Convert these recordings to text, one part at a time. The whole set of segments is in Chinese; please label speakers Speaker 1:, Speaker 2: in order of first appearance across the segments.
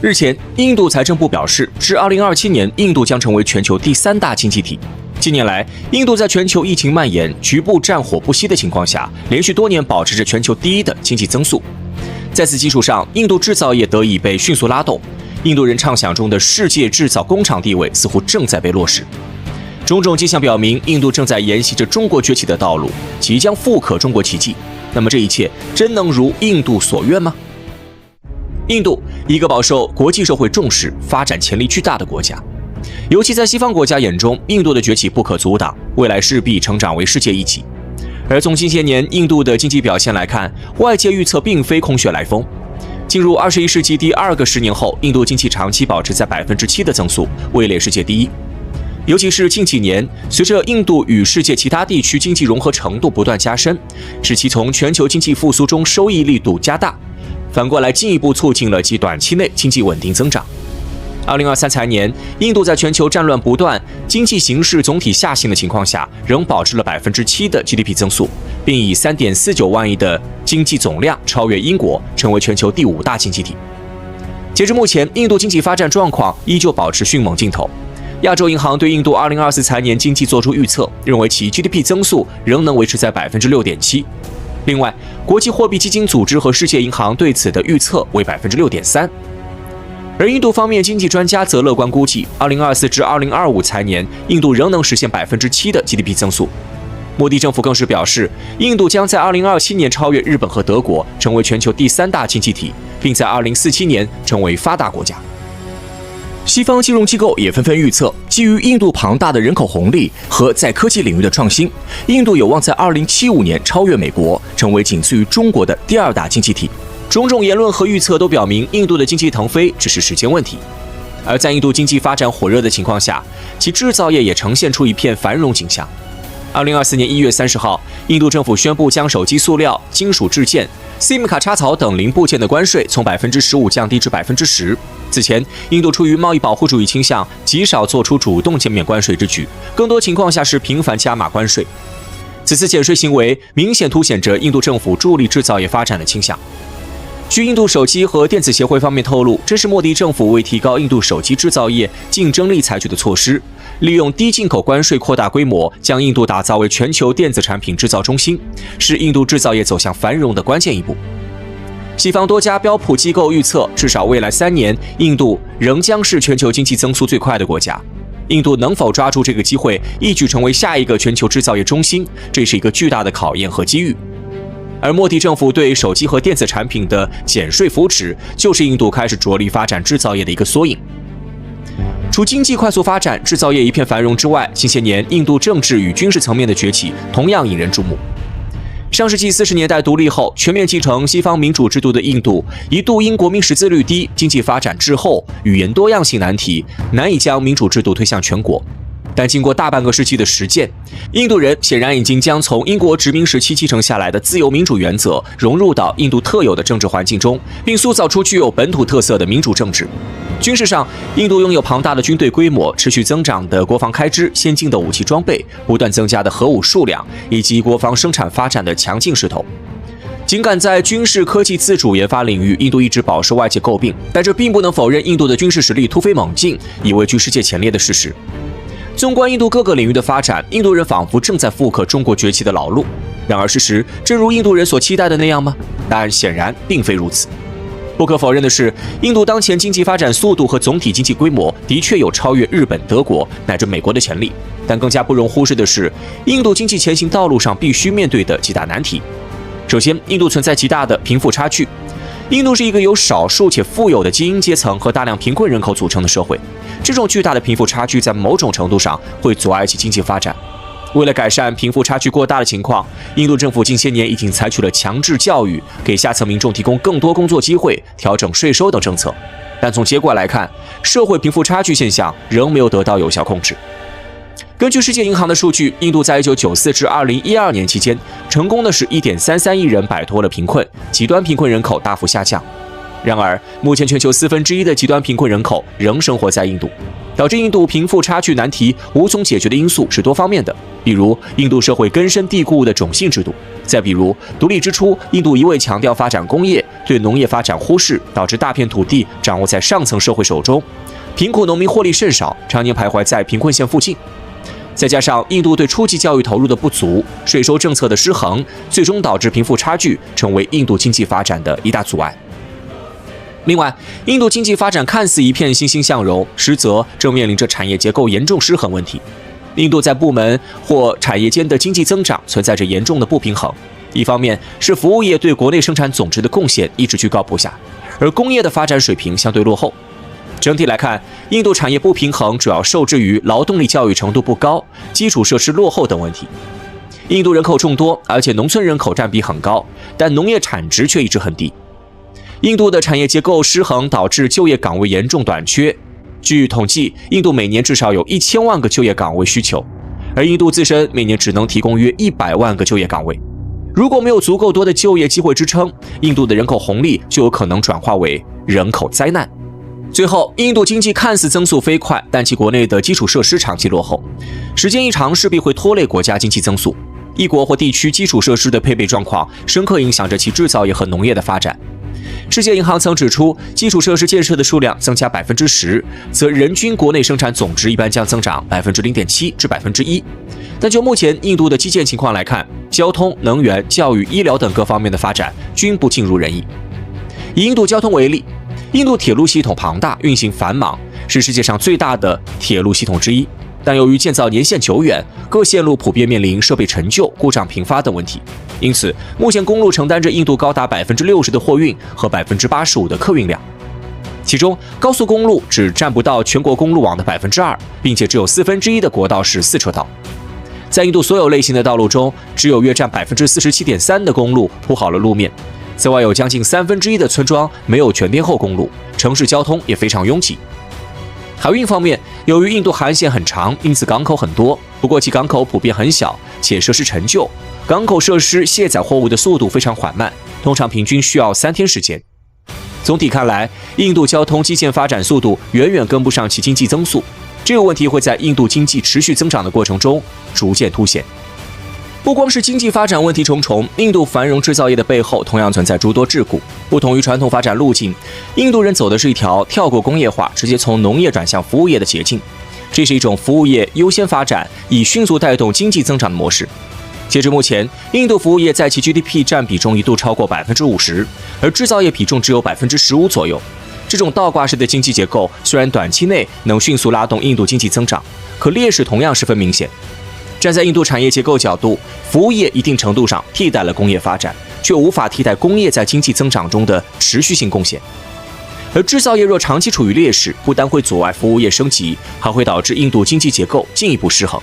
Speaker 1: 日前，印度财政部表示，至2027年，印度将成为全球第3大经济体。近年来，印度在全球疫情蔓延、局部战火不息的情况下，连续多年保持着全球第一的经济增速。在此基础上，印度制造业得以被迅速拉动，印度人畅想中的世界制造工厂地位似乎正在被落实。种种迹象表明，印度正在沿袭着中国崛起的道路，即将复刻中国奇迹。那么这一切真能如印度所愿吗？印度，一个饱受国际社会重视、发展潜力巨大的国家。尤其在西方国家眼中，印度的崛起不可阻挡，未来势必成长为世界一极。而从近些年印度的经济表现来看，外界预测并非空穴来风。进入21世纪第2个10年后，印度经济长期保持在7%的增速，位列世界第一。尤其是近几年，随着印度与世界其他地区经济融合程度不断加深，使其从全球经济复苏中收益力度加大，反过来进一步促进了其短期内经济稳定增长。2023财年，印度在全球战乱不断、经济形势总体下行的情况下，仍保持了7%的 GDP 增速，并以3.49万亿的经济总量超越英国，成为全球第5大经济体。截至目前，印度经济发展状况依旧保持迅猛劲头。亚洲银行对印度2024财年经济作出预测，认为其 GDP 增速仍能维持在6.7%。另外，国际货币基金组织和世界银行对此的预测为6.3%。而印度方面经济专家则乐观估计，2024至2025财年，印度仍能实现7%的 GDP 增速。莫迪政府更是表示，印度将在2027年超越日本和德国，成为全球第3大经济体，并在2047年成为发达国家。西方金融机构也纷纷预测，基于印度庞大的人口红利和在科技领域的创新，印度有望在2075年超越美国，成为仅次于中国的第2大经济体。种种言论和预测都表明，印度的经济腾飞只是时间问题。而在印度经济发展火热的情况下，其制造业也呈现出一片繁荣景象。2024年1月30号，印度政府宣布将手机塑料、金属制件、SIM 卡插槽等零部件的关税从15%降低至10%。此前，印度出于贸易保护主义倾向，极少做出主动减免关税之举，更多情况下是频繁加码关税。此次减税行为明显凸显着印度政府助力制造业发展的倾向。据印度手机和电子协会方面透露，这是莫迪政府为提高印度手机制造业竞争力采取的措施，利用低进口关税扩大规模，将印度打造为全球电子产品制造中心，是印度制造业走向繁荣的关键一步。西方多家标普机构预测，至少未来3年，印度仍将是全球经济增速最快的国家。印度能否抓住这个机会，一举成为下一个全球制造业中心，这是一个巨大的考验和机遇。而莫迪政府对手机和电子产品的减税扶持，就是印度开始着力发展制造业的一个缩影。除经济快速发展、制造业一片繁荣之外，近些年印度政治与军事层面的崛起同样引人注目。上世纪40年代独立后，全面继承西方民主制度的印度，一度因国民识字率低、经济发展滞后、语言多样性难题，难以将民主制度推向全国。但经过大半个世纪的实践，印度人显然已经将从英国殖民时期继承下来的自由民主原则融入到印度特有的政治环境中，并塑造出具有本土特色的民主政治。军事上，印度拥有庞大的军队规模、持续增长的国防开支、先进的武器装备、不断增加的核武数量，以及国防生产发展的强劲势头。尽管在军事科技自主研发领域，印度一直饱受外界诟病，但这并不能否认印度的军事实力突飞猛进，已位居世界前列的事实。纵观印度各个领域的发展，印度人仿佛正在复刻中国崛起的老路。然而事实真如印度人所期待的那样吗？答案显然并非如此。不可否认的是，印度当前经济发展速度和总体经济规模的确有超越日本、德国乃至美国的潜力，但更加不容忽视的是，印度经济前行道路上必须面对的几大难题。首先，印度存在极大的贫富差距。印度是一个由少数且富有的精英阶层和大量贫困人口组成的社会，这种巨大的贫富差距在某种程度上会阻碍其经济发展。为了改善贫富差距过大的情况，印度政府近些年已经采取了强制教育、给下层民众提供更多工作机会、调整税收等政策，但从结果来看，社会贫富差距现象仍没有得到有效控制。根据世界银行的数据，印度在1994至2012年期间，成功的使1.33亿人摆脱了贫困，极端贫困人口大幅下降。然而，目前全球1/4的极端贫困人口仍生活在印度。导致印度贫富差距难题无从解决的因素是多方面的，比如印度社会根深蒂固的种姓制度，再比如独立之初，印度一味强调发展工业，对农业发展忽视，导致大片土地掌握在上层社会手中，贫苦农民获利甚少，常年徘徊在贫困线附近。再加上印度对初级教育投入的不足，税收政策的失衡，最终导致贫富差距成为印度经济发展的一大阻碍。另外，印度经济发展看似一片欣欣向荣，实则正面临着产业结构严重失衡问题。印度在部门或产业间的经济增长存在着严重的不平衡，一方面是服务业对国内生产总值的贡献一直居高不下，而工业的发展水平相对落后。整体来看，印度产业不平衡主要受制于劳动力教育程度不高、基础设施落后等问题。印度人口众多，而且农村人口占比很高，但农业产值却一直很低。印度的产业结构失衡导致就业岗位严重短缺。据统计，印度每年至少有1000万个就业岗位需求，而印度自身每年只能提供约100万个就业岗位。如果没有足够多的就业机会支撑，印度的人口红利就有可能转化为人口灾难。最后，印度经济看似增速飞快，但其国内的基础设施长期落后，时间一长势必会拖累国家经济增速。一国或地区基础设施的配备状况，深刻影响着其制造业和农业的发展。世界银行曾指出，基础设施建设的数量增加10%，则人均国内生产总值一般将增长0.7%至1%。但就目前印度的基建情况来看，交通、能源、教育、医疗等各方面的发展均不尽如人意。以印度交通为例，印度铁路系统庞大，运行繁忙，是世界上最大的铁路系统之一。但由于建造年限久远，各线路普遍面临设备陈旧、故障频发等问题，因此目前公路承担着印度高达60%的货运和85%的客运量。其中，高速公路只占不到全国公路网的2%，并且只有1/4的国道是4车道。在印度所有类型的道路中，只有约占47.3%的公路铺好了路面。此外，有将近1/3的村庄没有全天候公路，城市交通也非常拥挤。海运方面，由于印度海岸线很长，因此港口很多，不过其港口普遍很小，且设施陈旧，港口设施卸载货物的速度非常缓慢，通常平均需要3天时间。总体看来，印度交通基建发展速度远远跟不上其经济增速，这个问题会在印度经济持续增长的过程中逐渐凸显。不光是经济发展问题重重，印度繁荣制造业的背后同样存在诸多桎梏。不同于传统发展路径，印度人走的是一条跳过工业化，直接从农业转向服务业的捷径。这是一种服务业优先发展，以迅速带动经济增长的模式。截至目前，印度服务业在其 GDP 占比中一度超过50%，而制造业比重只有15%左右。这种倒挂式的经济结构虽然短期内能迅速拉动印度经济增长，可劣势同样十分明显。站在印度产业结构角度，服务业一定程度上替代了工业发展，却无法替代工业在经济增长中的持续性贡献。而制造业若长期处于劣势，不但会阻碍服务业升级，还会导致印度经济结构进一步失衡。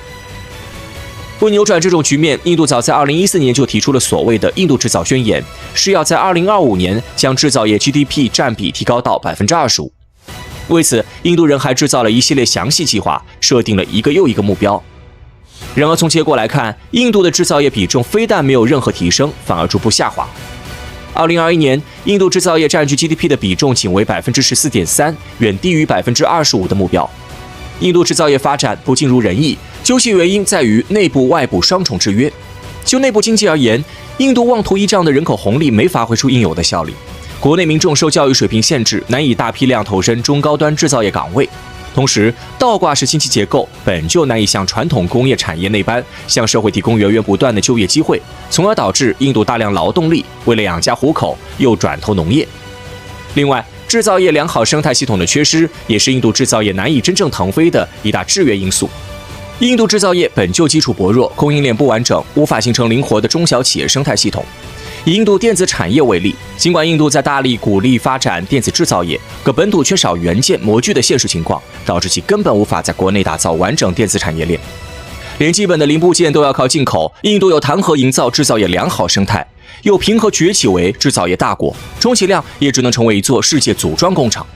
Speaker 1: 为扭转这种局面，印度早在2014年就提出了所谓的印度制造宣言，是要在2025年将制造业 GDP 占比提高到25%。为此，印度人还制造了一系列详细计划，设定了一个又一个目标。然而从结果来看，印度的制造业比重非但没有任何提升，反而逐步下滑。2021年，印度制造业占据 GDP 的比重仅为14.3%，远低于25%的目标。印度制造业发展不尽如人意，究其原因在于内部外部双重制约。就内部经济而言，印度妄图依仗的人口红利没发挥出应有的效力，国内民众受教育水平限制，难以大批量投身中高端制造业岗位。同时，倒挂式经济结构本就难以像传统工业产业那般向社会提供源源不断的就业机会，从而导致印度大量劳动力为了养家糊口又转投农业。另外，制造业良好生态系统的缺失，也是印度制造业难以真正腾飞的一大制约因素。印度制造业本就基础薄弱，供应链不完整，无法形成灵活的中小企业生态系统。以印度电子产业为例，尽管印度在大力鼓励发展电子制造业，可本土缺少元件、模具的现实情况，导致其根本无法在国内打造完整电子产业链。连基本的零部件都要靠进口，印度又谈何营造制造业良好生态，又凭何崛起为制造业大国？充其量也只能成为一座世界组装工厂。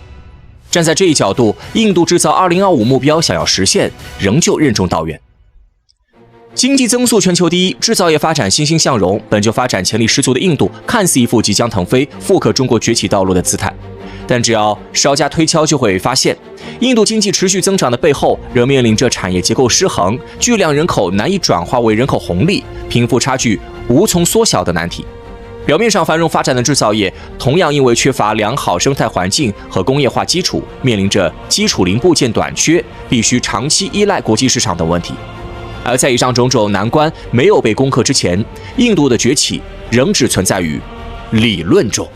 Speaker 1: 站在这一角度，印度制造2025目标想要实现，仍旧任重道远。经济增速全球第一，制造业发展欣欣向荣，本就发展潜力十足的印度，看似一副即将腾飞、复刻中国崛起道路的姿态。但只要稍加推敲，就会发现，印度经济持续增长的背后，仍面临着产业结构失衡、巨量人口难以转化为人口红利、贫富差距无从缩小的难题。表面上繁荣发展的制造业，同样因为缺乏良好生态环境和工业化基础，面临着基础零部件短缺、必须长期依赖国际市场等问题。而在以上种种难关没有被攻克之前，印度的崛起仍只存在于理论中。